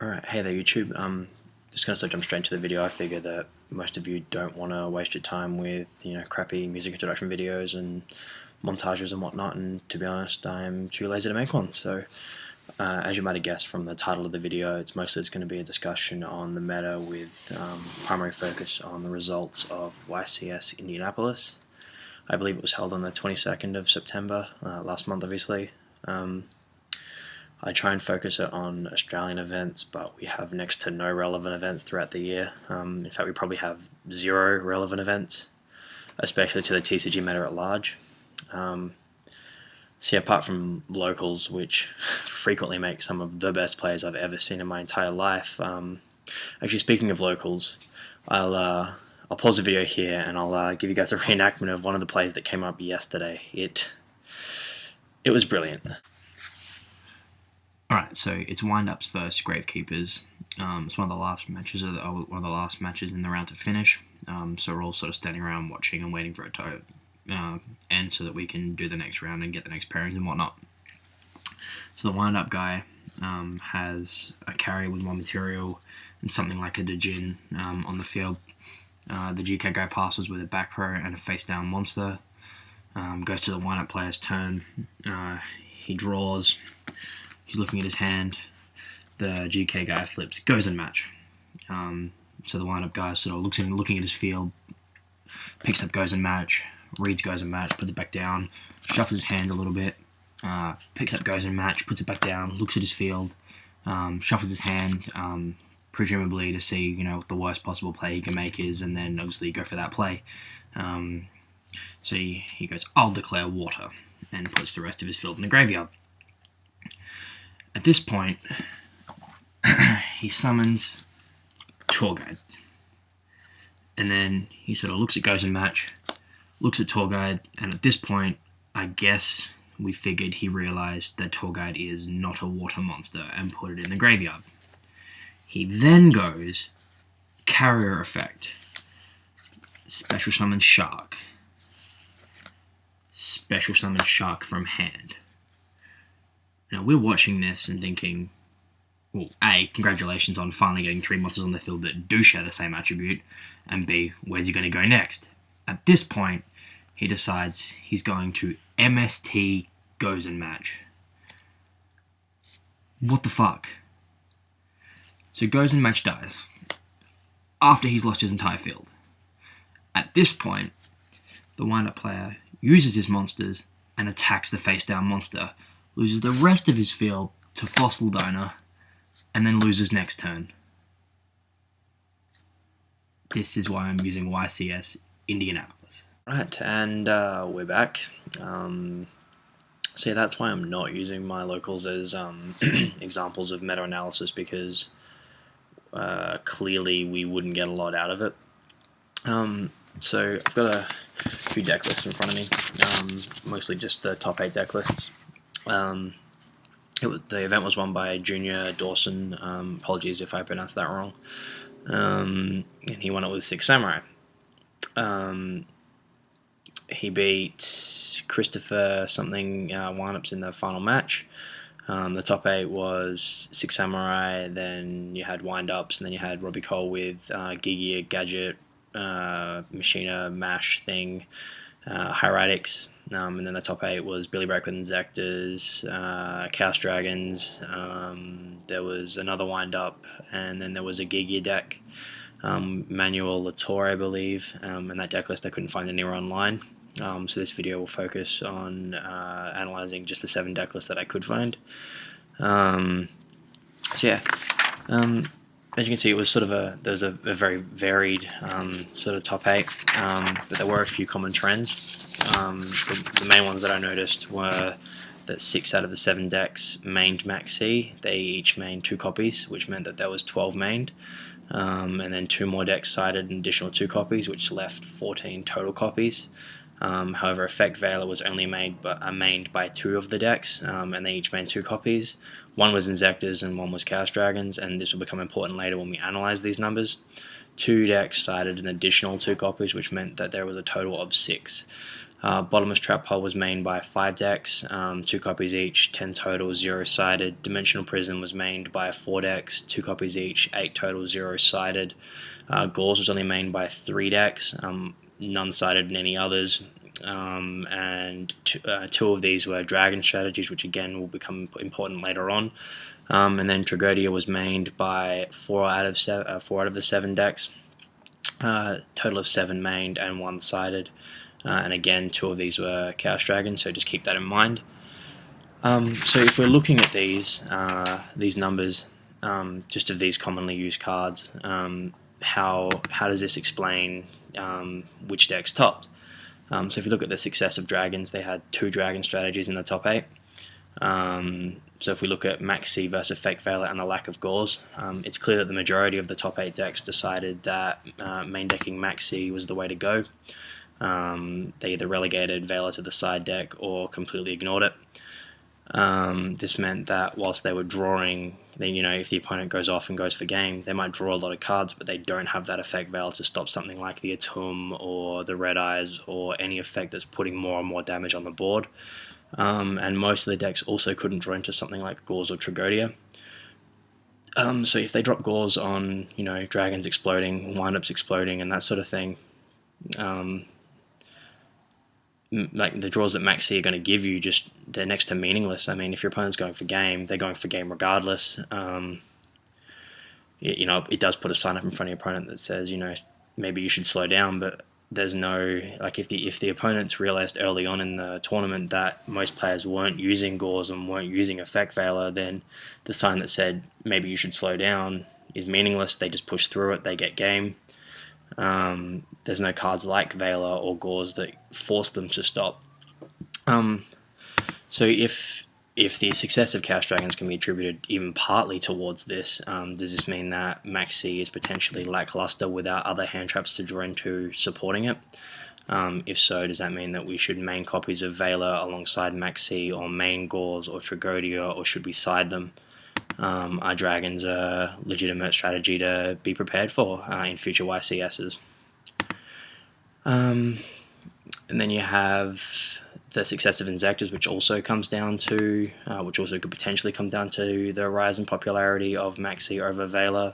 Alright, hey there YouTube. Just gonna jump straight into the video. I figure that most of you don't want to waste your time with, crappy music introduction videos and montages and whatnot, and to be honest, I'm too lazy to make one. So, as you might have guessed from the title of the video, it's mostly going to be a discussion on the meta with primary focus on the results of YCS Indianapolis. I believe it was held on the 22nd of September, last month obviously. I try and focus it on Australian events, but we have next to no relevant events throughout the year. In fact, we probably have 0 relevant events, especially to the TCG meta at large. So yeah, apart from locals, which frequently make some of the best players I've ever seen in my entire life. Actually, speaking of locals, I'll pause the video here and I'll give you guys a reenactment of one of the plays that came up yesterday. It was brilliant. Alright, so it's wind-ups versus Gravekeepers. It's one of the last matches in the round to finish. So we're all sort of standing around watching and waiting for it to end so that we can do the next round and get the next pairings and whatnot. So the wind-up guy has a carry with 1 material and something like a Djinn on the field. The GK guy passes with a back row and a face-down monster. Goes to the wind-up player's turn. He draws. He's looking at his hand. The GK guy flips Gozen Match. So the wind-up guy sort of looking at his field, picks up Gozen Match, reads Gozen Match, puts it back down, shuffles his hand a little bit, picks up Gozen Match, puts it back down, looks at his field, shuffles his hand, presumably to see what the worst possible play he can make is, and then obviously go for that play. So he goes, "I'll declare water," and puts the rest of his field in the graveyard. At this point, he summons Tour Guide. And then he sort of looks at Gozen Match, looks at Tour Guide, and at this point, I guess we figured he realized that Tour Guide is not a water monster and put it in the graveyard. He then goes, Carrier Effect, Special Summon Shark, Special Summon Shark from hand. Now, we're watching this and thinking, well, A, congratulations on finally getting 3 monsters on the field that do share the same attribute, and B, where's he going to go next? At this point, he decides he's going to MST Gozen Match. What the fuck? So Gozen Match dies after he's lost his entire field. At this point, the wind-up player uses his monsters and attacks the face-down monster, loses the rest of his field to Fossil Donor, and then loses next turn. This is why I'm using YCS Indianapolis. Right, and we're back. So yeah, that's why I'm not using my locals as examples of meta-analysis, because clearly we wouldn't get a lot out of it. So I've got a few deck lists in front of me, mostly just the top 8 deck lists. The event was won by Junior Dawson, apologies if I pronounced that wrong, and he won it with 6 Samurai. He beat Christopher something windups in the final match. The top 8 was 6 Samurai, then you had windups, and then you had Robbie Cole with Gigi Gadget, Machina, Mash thing, Hieratics. And then the top 8 was Billy Break with Inzectors, Chaos Dragons, there was another wind-up, and then there was a Gigia deck, Manuel Latour, I believe, and that deck list I couldn't find anywhere online. So this video will focus on analysing just the 7 deck lists that I could find. So yeah, as you can see, it was sort of there was a very varied sort of top 8, but there were a few common trends. The main ones that I noticed were that 6 out of the 7 decks mained Maxx. They each mained 2 copies, which meant that there was 12 mained, and then 2 more decks sided an additional 2 copies, which left 14 total copies. However, Effect Veiler was only mained by 2 of the decks, and they each mained 2 copies. One was Inzectors and one was Chaos Dragons, and this will become important later when we analyse these numbers. 2 decks sided an additional 2 copies, which meant that there was a total of 6. Bottomless Trap Hole was mained by 5 decks, 2 copies each, 10 total, 0-sided. Dimensional Prison was mained by 4 decks, 2 copies each, 8 total, 0-sided. Gorz was only mained by 3 decks, none sided in any others. And 2 of these were Dragon strategies, which again will become important later on. And then Tragodia was mained by 4 out of the 7 decks, total of 7 mained and 1 sided. And again, 2 of these were Chaos Dragons, so just keep that in mind. So if we're looking at these numbers, just of these commonly used cards, how does this explain which decks topped? So if you look at the success of Dragons, they had 2 Dragon strategies in the top 8. So if we look at Maxx versus Effect Veiler and the lack of Gorz, it's clear that the majority of the top 8 decks decided that main decking Maxx was the way to go. They either relegated Veiler to the side deck or completely ignored it. This meant that whilst they were drawing, then if the opponent goes off and goes for game, they might draw a lot of cards, but they don't have that Effect Veil to stop something like the Atum or the Red Eyes or any effect that's putting more and more damage on the board. And most of the decks also couldn't draw into something like Gorz or Tragodia. So if they drop Gorz on, Dragons exploding, windups exploding, and that sort of thing, like the draws that Maxx are going to give you, they're next to meaningless. I mean, if your opponent's going for game, they're going for game regardless. It does put a sign up in front of your opponent that says, maybe you should slow down, but there's no, like, if the opponents realized early on in the tournament that most players weren't using Gorz and weren't using Effect Veiler, then the sign that said maybe you should slow down is meaningless. They just push through it, they get game. There's no cards like Veiler or Gorz that force them to stop. So if the success of Chaos Dragons can be attributed even partly towards this, does this mean that Maxx is potentially lackluster without other hand traps to draw into supporting it? If so, does that mean that we should main copies of Veiler alongside Maxx or main Gorz or Tragodia, or should we side them? Are Dragons a legitimate strategy to be prepared for in future YCSs? And then you have the success of Inzektor's, which also comes down to, which also could potentially come down to the rise in popularity of Maxx over Veiler.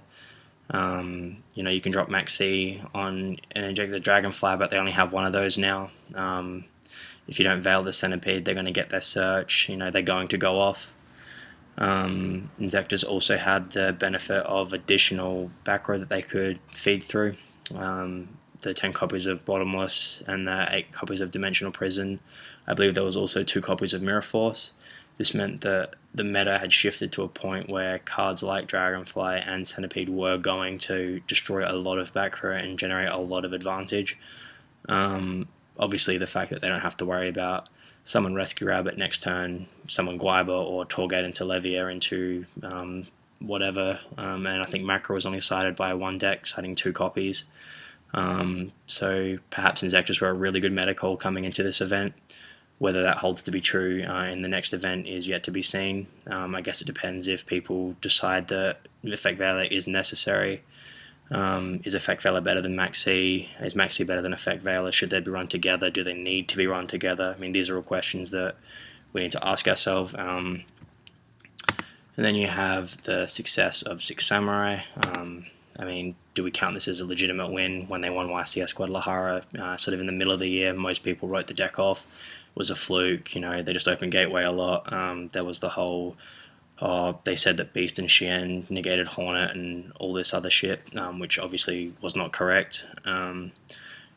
You can drop Maxx on an Injector Dragonfly, but they only have one of those now. If you don't Veil the Centipede, they're going to get their search. They're going to go off. Inzektor's also had the benefit of additional back row that they could feed through. The 10 copies of Bottomless and the 8 copies of Dimensional Prison. I believe there was also 2 copies of Mirror Force. This meant that the meta had shifted to a point where cards like Dragonfly and Centipede were going to destroy a lot of back row and generate a lot of advantage. Obviously, the fact that they don't have to worry about summon Rescue Rabbit next turn, summon Guiber, or Torgate into Levier into whatever. And I think Macro was only sided by 1 deck, siding 2 copies. So perhaps Inzektor's were a really good meta call coming into this event. Whether that holds to be true in the next event is yet to be seen. I guess it depends if people decide that Effect Veiler is necessary. Is Effect Veiler better than Maxx? Is Maxx better than Effect Veiler? Should they be run together? Do they need to be run together? I mean, these are all questions that we need to ask ourselves. And then you have the success of Six Samurai. I mean, do we count this as a legitimate win when they won YCS Guadalajara sort of in the middle of the year? Most people wrote the deck off. It was a fluke. They just opened Gateway a lot. There was the whole, they said that Beast and Xian negated Hornet and all this other shit, which obviously was not correct.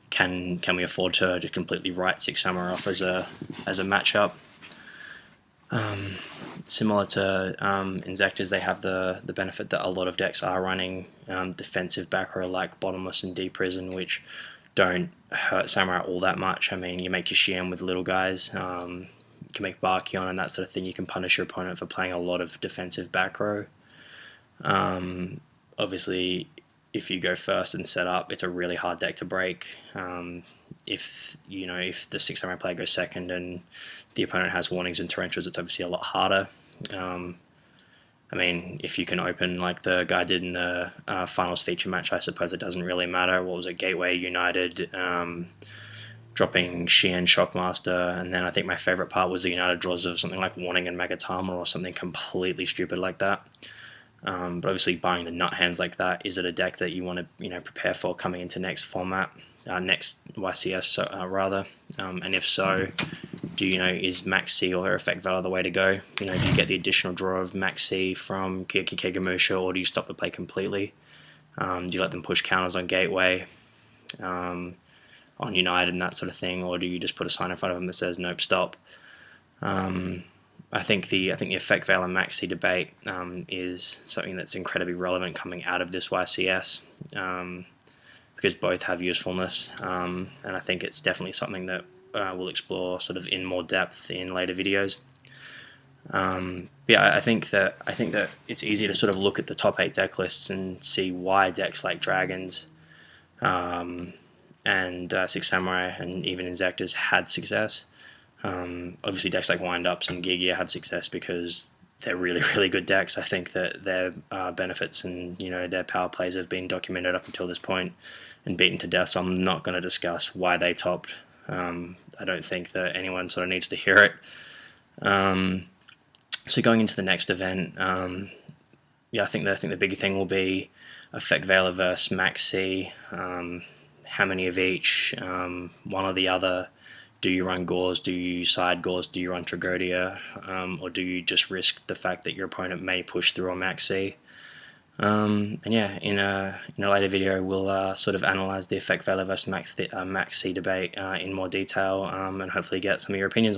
Can we afford to just completely write Six Samurai off as a matchup? Similar to Inzektor's, they have the benefit that a lot of decks are running defensive back row like Bottomless and Deep Prison, which don't hurt Samurai all that much. I mean, you make your Xian with little guys, you can make Barkion and that sort of thing. You can punish your opponent for playing a lot of defensive back row. Obviously, if you go first and set up, it's a really hard deck to break. If the Six Samurai player goes second and the opponent has warnings and torrentials, it's obviously a lot harder. I mean, if you can open like the guy did in the finals feature match, I suppose it doesn't really matter. What was it? Gateway, United, dropping Shein Shockmaster, and then I think my favorite part was the United draws of something like Warning and Megatama or something completely stupid like that. But obviously buying the nut hands like that, is it a deck that you want to prepare for coming into next format, next YCS rather, and if so, is Maxx or Effect Valor the way to go? Do you get the additional draw of Maxx from Kegamusha, or do you stop the play completely? Do you let them push counters on Gateway, on United and that sort of thing, or do you just put a sign in front of them that says nope, stop? I think the Effect Valor Maxx debate is something that's incredibly relevant coming out of this YCS, because both have usefulness, and I think it's definitely something that we'll explore sort of in more depth in later videos. Yeah, I think that it's easy to sort of look at the top 8 deck lists and see why decks like Dragons and Six Samurai and even Inzektas had success. Obviously decks like Wind-Ups and Gear have success because they're really, really good decks. I think that their benefits and their power plays have been documented up until this point and beaten to death, so I'm not going to discuss why they topped. I don't think that anyone sort of needs to hear it. So going into the next event, yeah, I think the big thing will be Effect Valor versus Maxx. How many of each? One or the other? Do you run Gorz? Do you side Gorz? Do you run Tragodia? Or do you just risk the fact that your opponent may push through a Maxx? And yeah, in a later video, we'll sort of analyze the Effect Valor versus Maxx debate in more detail, and hopefully get some of your opinions on it.